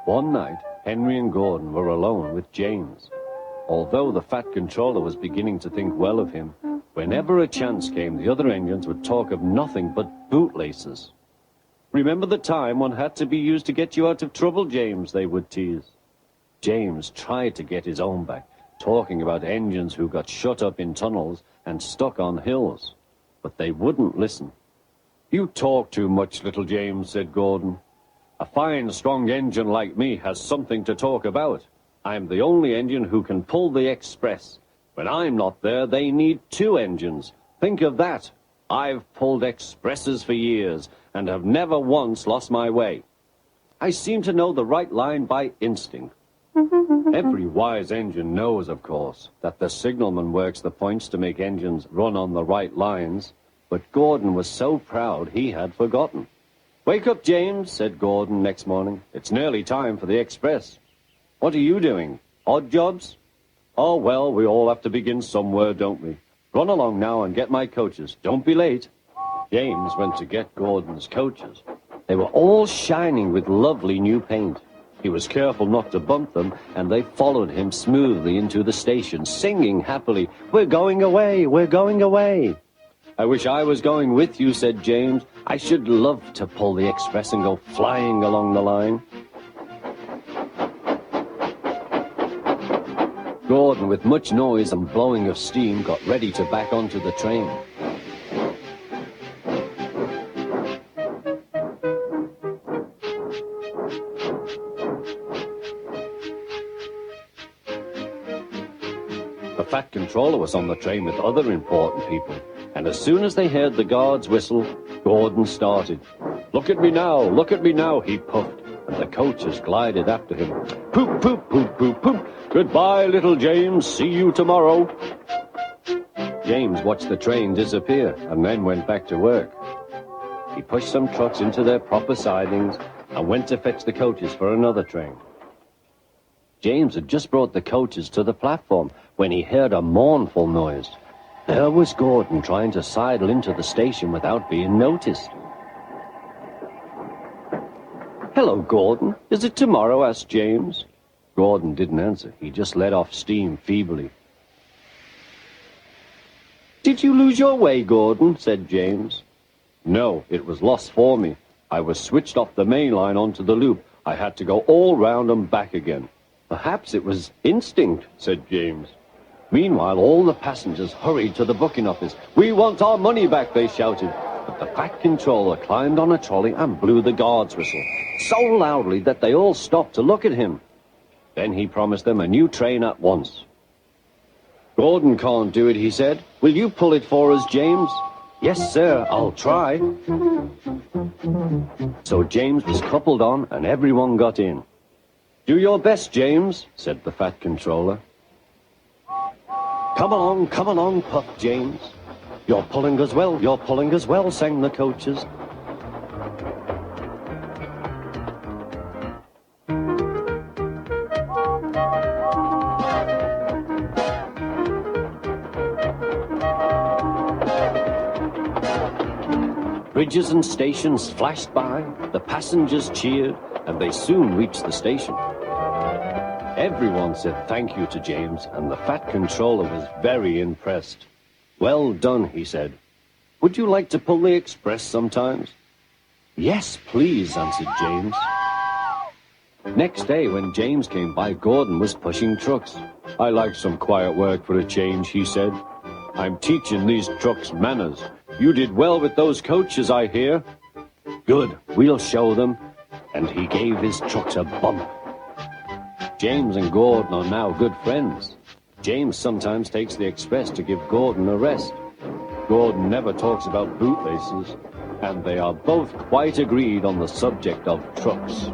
One night, Henry and Gordon were alone with James. Although the Fat Controller was beginning to think well of him, whenever a chance came, the other engines would talk of nothing but bootlaces. "Remember the time one had to be used to get you out of trouble, James," they would tease. James tried to get his own back, talking about engines who got shut up in tunnels and stuck on hills. But they wouldn't listen. "You talk too much, little James," said Gordon. "A fine, strong engine like me has something to talk about. I'm the only engine who can pull the express. When I'm not there, they need two engines. Think of that. I've pulled expresses for years and have never once lost my way. I seem to know the right line by instinct." Every wise engine knows, of course, that the signalman works the points to make engines run on the right lines, but Gordon was so proud he had forgotten. "Wake up, James," said Gordon next morning. "It's nearly time for the express." "What are you doing? Odd jobs?" "Oh, well, we all have to begin somewhere, don't we? Run along now and get my coaches. Don't be late." James went to get Gordon's coaches. They were all shining with lovely new paint. He was careful not to bump them, and they followed him smoothly into the station, singing happily, "We're going away, we're going away." "I wish I was going with you," said James. "I should love to pull the express and go flying along the line." Gordon, with much noise and blowing of steam, got ready to back onto the train. The Fat Controller was on the train with other important people, and as soon as they heard the guard's whistle, Gordon started. Look at me now," he puffed, and the coaches glided after him. "Poop, poop, poop, poop, poop. Goodbye, little James. See you tomorrow." James watched the train disappear and then went back to work. He pushed some trucks into their proper sidings and went to fetch the coaches for another train. James had just brought the coaches to the platform when he heard a mournful noise. There was Gordon trying to sidle into the station without being noticed. "Hello, Gordon. Is it tomorrow?" asked James. Gordon didn't answer. He just let off steam feebly. "Did you lose your way, Gordon?" said James. "No, it was lost for me. I was switched off the main line onto the loop. I had to go all round and back again." "Perhaps it was instinct," said James. Meanwhile, all the passengers hurried to the booking office. "We want our money back," they shouted. But the Fat Controller climbed on a trolley and blew the guard's whistle, so loudly that they all stopped to look at him. Then he promised them a new train at once. "Gordon can't do it," he said. "Will you pull it for us, James?" "Yes, sir, I'll try." So James was coupled on and everyone got in. "Do your best, James," said the Fat Controller. Come along, puffed James. You're pulling us well, sang the coaches. Bridges and stations flashed by, the passengers cheered, and they soon reached the station. Everyone said thank you to James, and the Fat Controller was very impressed. "Well done," he said. "Would you like to pull the express sometimes?" "Yes, please," answered James. Next day, when James came by, Gordon was pushing trucks. "I like some quiet work for a change," he said. "I'm teaching these trucks manners. You did well with those coaches, I hear." "Good, we'll show them." And he gave his trucks a bump. James and Gordon are now good friends. James sometimes takes the express to give Gordon a rest. Gordon never talks about bootlaces, and they are both quite agreed on the subject of trucks.